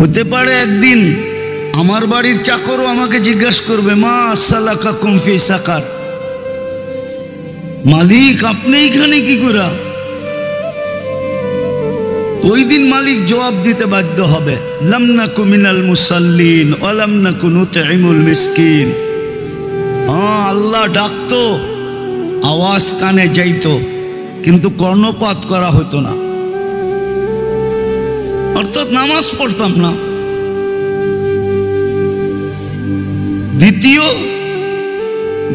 হতে পারে একদিন আমার বাড়ির চাকরও আমাকে জিজ্ঞাসা করবে, মা সালাকাকুম ফি সাকার, মালিক আপনি এখানে কি করে? ওই দিন মালিক জবাব দিতে বাধ্য হবে, লাম নাকু মিনাল মুসাল্লিন ওয়া লাম নাকু নুতঈমুল মিসকিন। আল্লাহ ডাকতো, আওয়াজ কানে যাইতো, কিন্তু কর্ণপাত করা হতো না, অর্থাৎ নামাজ পড়তাম না। দ্বিতীয়,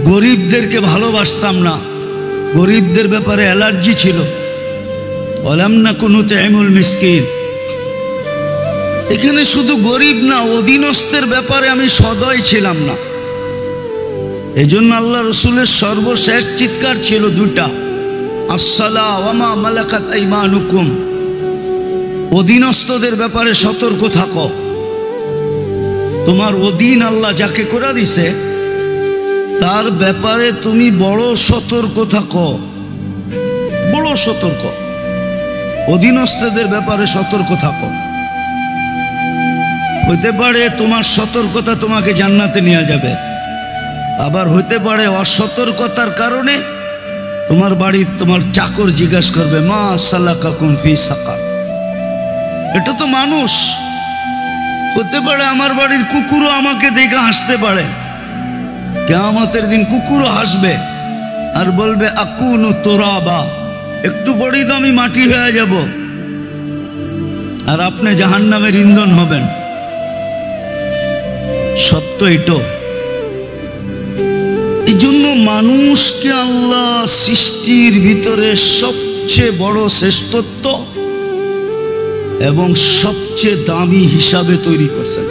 গরিবদেরকে ভালোবাসতাম না, গরিবদের ব্যাপারে অ্যালার্জি ছিল। ওয়ালাম নাকু নুতঈমুল মিসকিন, এখানে শুধু গরিব না, অধীনস্থের ব্যাপারে আমি সদয় ছিলাম না। এজন্য আল্লাহ রসুলের সর্বশেষ চিৎকার ছিল দুটা, আসসালা ওয়া মা মালাকাত আইমানুকুম, অধীনস্থদের ব্যাপারে সতর্ক থাকো। তোমার অধীন আল্লাহ যাকে করে দিছে তার ব্যাপারে তুমি বড় সতর্ক থাকো, বড় সতর্ক, অধীনস্থদের ব্যাপারে সতর্ক থাকো। হতে পারে তোমার সতর্কতা তোমাকে জান্নাতে নিয়ে যাবে, আবার হতে পারে অসতর্কতার কারণে তোমার বাড়ির তোমার চাকর জিজ্ঞাসা করবে, মা সালাকাকুম ফি সাকার। এটা তো মানুষ। হতে পারে আমার বাড়ির কুকুরও আমাকে দেখে হাসতে পারে, কিয়ামতের দিন কুকুরও হাসবে আর বলবে, আকুনু তুরাবা, একটু পরেই তো আমি মাটি হয়ে যাব, আর আপনি জাহান্নামের ইন্ধন হবেন। সত্য এটো। এই জন্য মানুষকে আল্লাহ সৃষ্টির ভিতরে সবচেয়ে বড় শ্রেষ্ঠত্ব এবং সবচেয়ে দামি হিসাবে তৈরি করছেন।